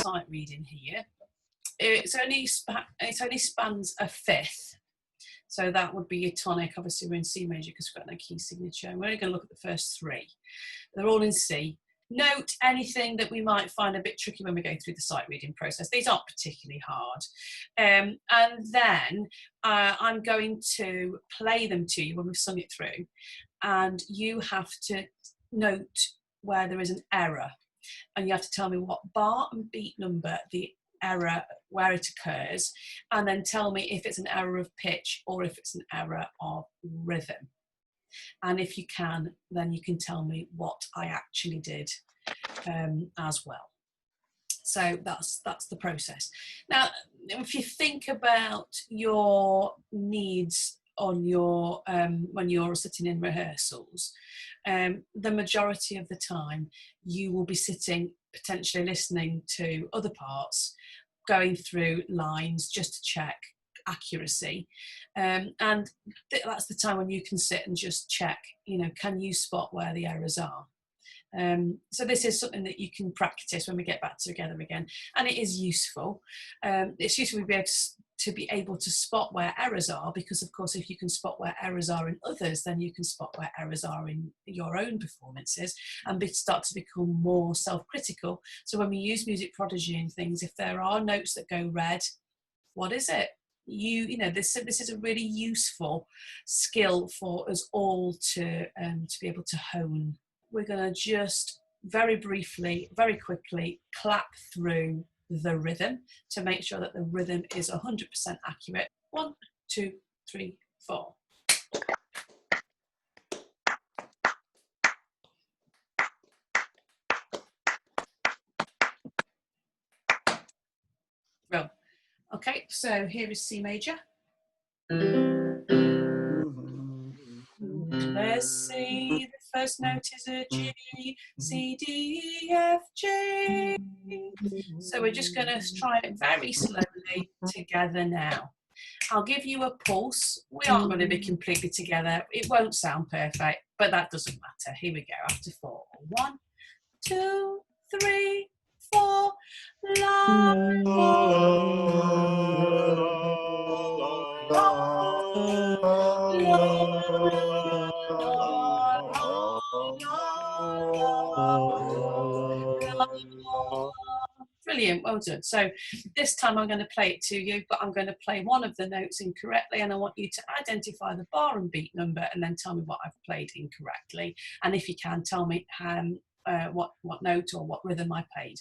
Sight reading here. It only spans a fifth, so that would be your tonic. Obviously we're in C major because we've got no key signature, and we're only going to look at the first three. They're all in C. Note anything that we might find a bit tricky when we go through the sight reading process. These aren't particularly hard. And then I'm going to play them to you when we've sung it through, and you have to note where there is an error, and you have to tell me what bar and beat number the error, where it occurs, and then tell me if it's an error of pitch or if it's an error of rhythm. And if you can, then you can tell me what I actually did as well. So that's the process. Now, if you think about your needs on your when you're sitting in rehearsals, the majority of the time you will be sitting potentially listening to other parts, going through lines just to check accuracy, and that's the time when you can sit and just check, you know, can you spot where the errors are. So this is something that you can practice when we get back together again, and it is useful. It's useful to be able to spot where errors are, because of course if you can spot where errors are in others, then you can spot where errors are in your own performances and start to become more self-critical. So when we use Music Prodigy and things, if there are notes that go red, what is it? You know, this is a really useful skill for us all to be able to hone. We're going to just very briefly, very quickly clap through the rhythm to make sure that the rhythm is 100% accurate. 1, 2, 3, 4. Well, okay, so here is C major. Let's see, the first note is a G, C, D, E, F, G. So we're just going to try it very slowly together now. I'll give you a pulse. We aren't going to be completely together. It won't sound perfect, but that doesn't matter. Here we go, after 4. 1, 2, 3, 4. La, la, Brilliant, well done. So this time I'm going to play it to you, but I'm going to play one of the notes incorrectly, and I want you to identify the bar and beat number and then tell me what I've played incorrectly. And if you can, tell me what note or what rhythm I played.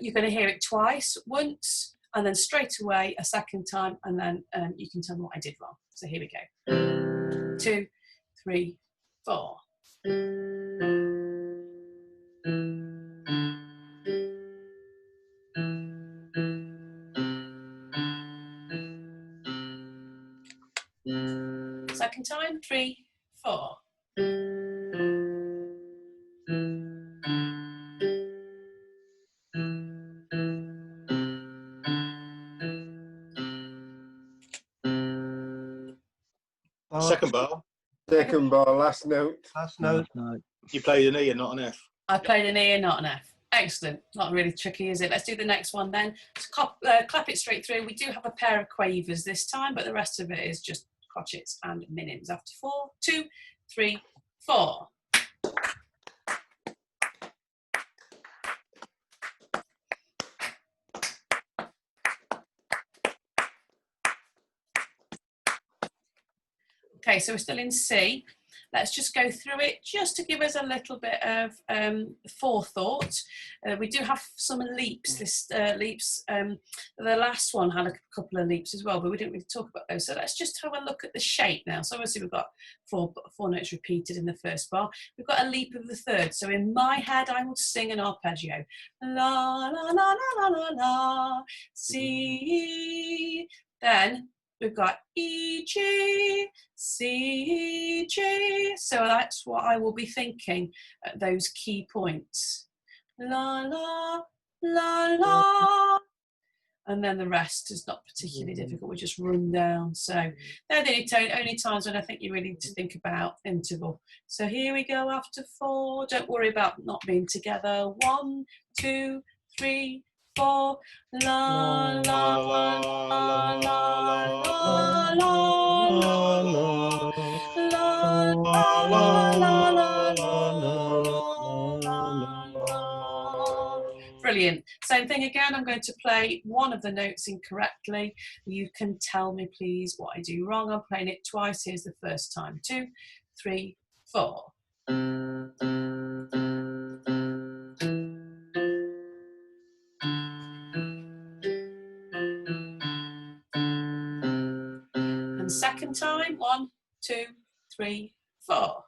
You're going to hear it twice, once, and then straight away a second time, and then you can tell me what I did wrong. So here we go. 2, 3, 4. Second time, 3, 4. Second bar. Second bar, last note. Last note. You played an E and not an F. I played an E and not an F. Excellent. Not really tricky, is it? Let's do the next one then. Clap it straight through. We do have a pair of quavers this time, but the rest of it is just crotchets and minims. After 4, 2, 3, 4. Okay, so we're still in C. Let's just go through it just to give us a little bit of forethought. We do have some leaps. The last one had a couple of leaps as well, but we didn't really talk about those. So let's just have a look at the shape now. So obviously we've got four notes repeated in the first bar. We've got a leap of the third. So in my head, I will sing an arpeggio. La, la, la, la, la, la, la, C. Then we've got E, G, C, G. So that's what I will be thinking at those key points. La, la, la, la. and then the rest is not particularly difficult. We just run down. So they're the only times when I think you really need to think about interval. So here we go after 4. Don't worry about not being together. 1, 2, 3, 4. La la la la la la la la. Brilliant. Same thing again. I'm going to play one of the notes incorrectly. You can tell me, please, what I do wrong. I'm playing it twice. Here's the first time. 2, 3, 4. And second time. 1, 2, 3, 4.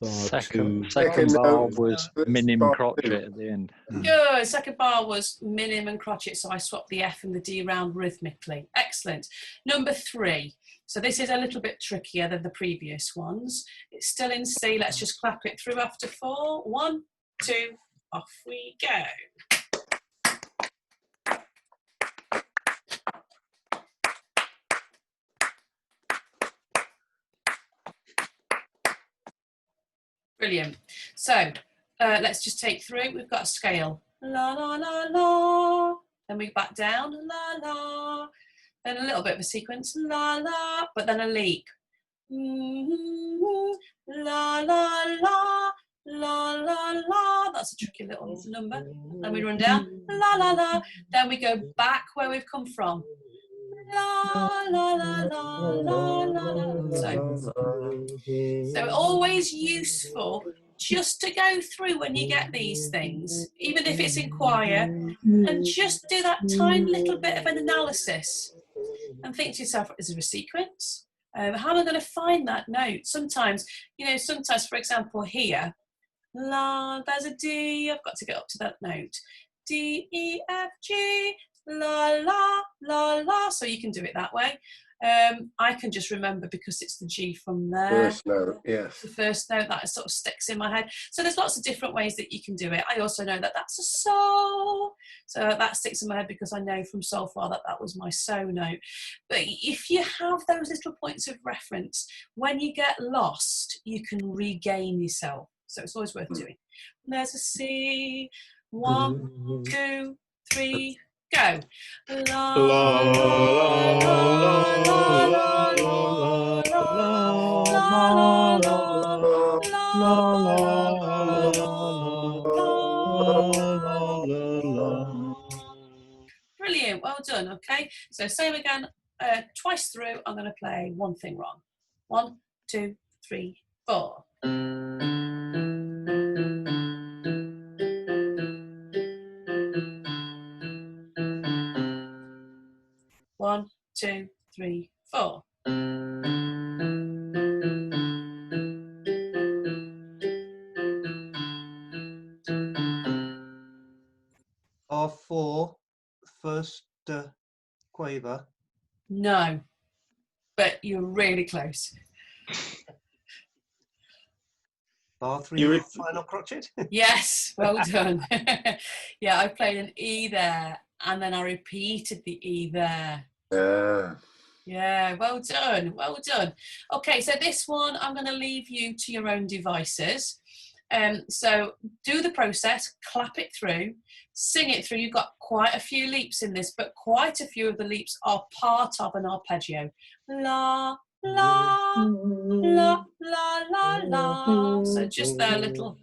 Second bar note, was first minim bar crotchet two. at the end. Good. Second bar was minim and crotchet, so I swapped the F and the D round rhythmically. Excellent. Number 3. So this is a little bit trickier than the previous ones. It's still in C. Let's just clap it through after 4. 1, 2, off we go. Brilliant. So let's just take through. We've got a scale. La, la, la, la. Then we back down. La, la. Then a little bit of a sequence. La, la. But then a leap. La, la, la. La, la, la. That's a tricky little number. Then we run down. La, la, la. Then we go back where we've come from. La, la, la, la, la, la, la. So always useful just to go through when you get these things, even if it's in choir, and just do that tiny little bit of an analysis and think to yourself, is there a sequence? How am I going to find that note? Sometimes, for example, here, la, there's a D, I've got to get up to that note. D, E, F, G, la, la, la, la. So you can do it that way. I can just remember because it's the G from there. First note, yes. The first note that sort of sticks in my head. So there's lots of different ways that you can do it. I also know that that's a sol. So that sticks in my head because I know from solfa that was my so note. But if you have those little points of reference, when you get lost, you can regain yourself. So it's always worth doing. There's a C. 1, 2, 3, go. La, la, la, la, la, Brilliant, well done. Okay, so same again, twice through. I'm going to play one thing wrong. 1, 2, 3, 4. 1, 2, 3, 4. R4, first quaver. No, but you're really close. Bar 3, final crotchet. Yes, well done. Yeah, I played an E there, and then I repeated the E there. Yeah, well done, well done. Okay, so this one, I'm going to leave you to your own devices. So do the process, clap it through, sing it through. You've got quite a few leaps in this, but quite a few of the leaps are part of an arpeggio. La, la, la, la, la, la. So just a little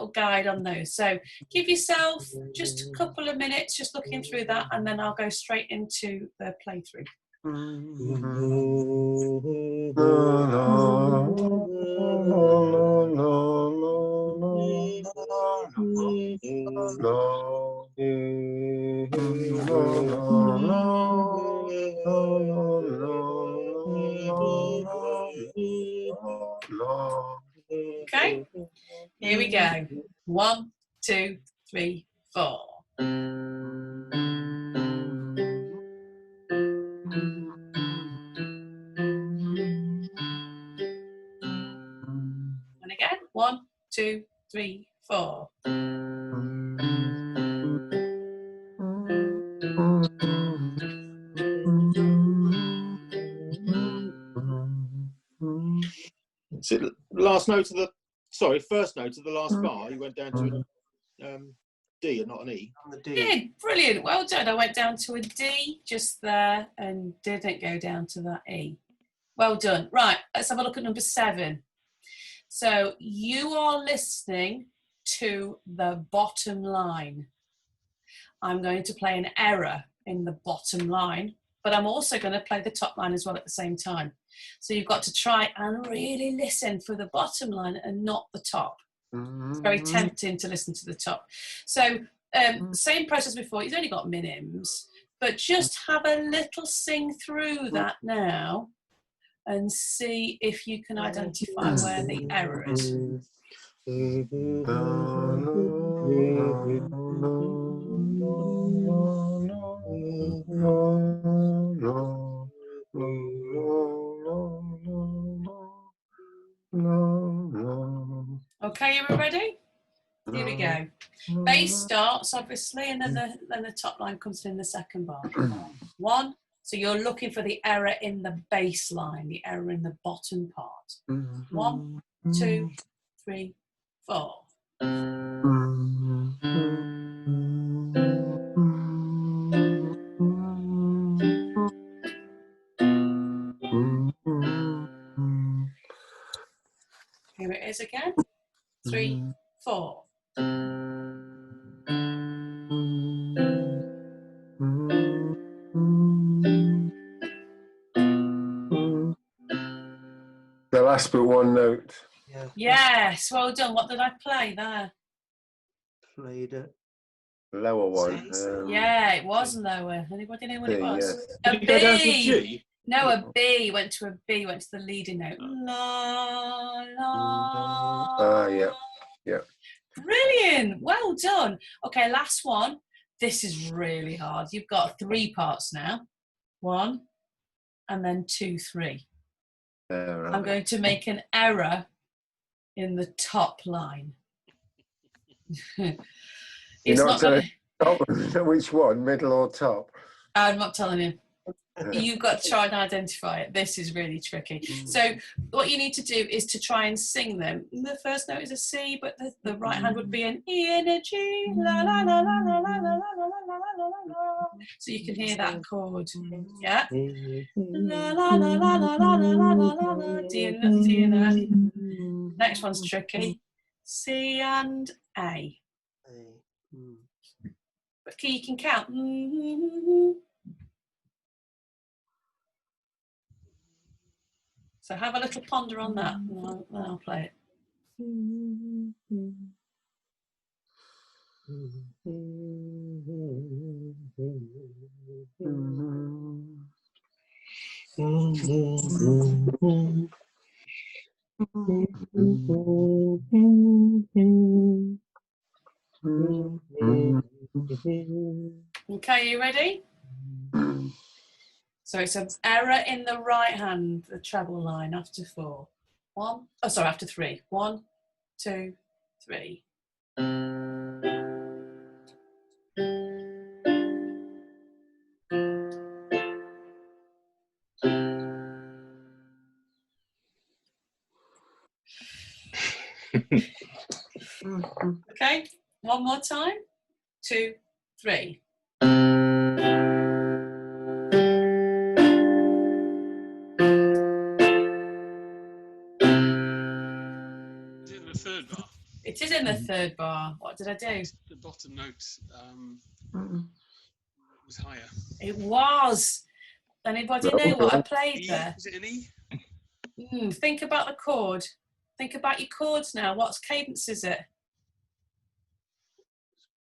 guide on those. So give yourself just a couple of minutes just looking through that, and then I'll go straight into the playthrough. Okay, here we go. 1, 2, 3, 4. again. 1, 2, 3, 4. Is it last note of the? Sorry, first note of the last bar. You went down to a D and not an E. On the D. Yeah, brilliant. Well done. I went down to a D just there and didn't go down to that E. Well done. Right, let's have a look at number 7. So you are listening to the bottom line. I'm going to play an error in the bottom line, but I'm also going to play the top line as well at the same time. So you've got to try and really listen for the bottom line and not the top. It's very tempting to listen to the top. So same process before. You've only got minims, but just have a little sing through that now and see if you can identify where the error is. Okay, you ready? Here we go. Bass starts obviously, and then the top line comes in the second bar. 1. So you're looking for the error in the bass line, the error in the bottom part. 1, 2, 3, 4. Here it is again. 3, 4. The last but one note. Yeah. Yes, well done. What did I play there? Played it. Lower one. Yeah, it was lower. Anybody know what it B, was? yes. Did you go down to a G? No, a B. Went to a B. Went to the leading note. La la. Yeah. Brilliant. Well done. Okay, last one. This is really hard. You've got 3 parts now. 1, and then 2, 3. Right. I'm going to make an error in the top line. It's not going to... Which one, middle or top? I'm not telling you. You've got to try and identify it. This is really tricky. So what you need to do is to try and sing them. The first note is a C, but the right hand would be an E and a G. La la la la la la la la la la la. So you can hear that chord. Yeah. La la la la la la la la la. D and F. Next one's tricky. C and A. But you can count. So have a little ponder on that, and I'll play it. Okay, you ready? So it's an error in the right hand, the treble line after 4. After 3. 1, 2, 3. Okay, one more time. 2, 3. Third bar. It is in the third bar. What did I do? The bottom note was higher. It was. Anybody know what I played E? there? Was it an E? Think about the chord. Think about your chords now. What cadence is it?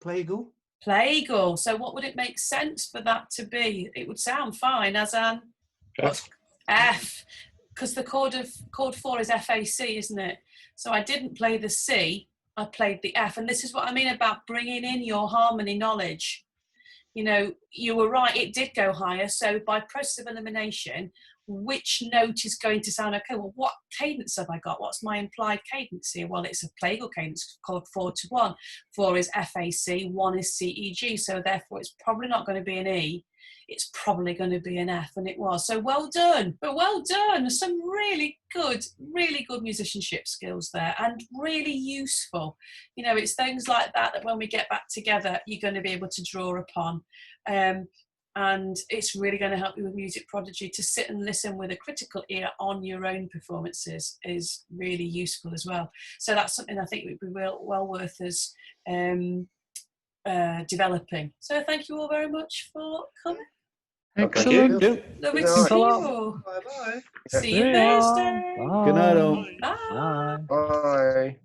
Plagal. Plagal. So what would it make sense for that to be? It would sound fine as an F. Because the chord 4 is FAC, isn't it? So I didn't play the C, I played the F. And this is what I mean about bringing in your harmony knowledge. you know, you were right, it did go higher. So by process of elimination, which note is going to sound okay? Well, what cadence have I got? What's my implied cadence here? Well, it's a plagal cadence called 4/1. 4 is FAC, 1 is CEG. So therefore, it's probably not going to be an E. It's probably going to be an F, and it was. So well done, but well done. Some really good musicianship skills there, and really useful. You know, it's things like that that when we get back together, you're going to be able to draw upon. And it's really going to help you with Music Prodigy. To sit and listen with a critical ear on your own performances is really useful as well. So that's something I think would be well worth us developing. So thank you all very much for coming. Excellent. Lovely Good to night. see you all. Bye bye. See you Yeah. Thursday. Bye. Good night, all. Bye. Bye. Bye.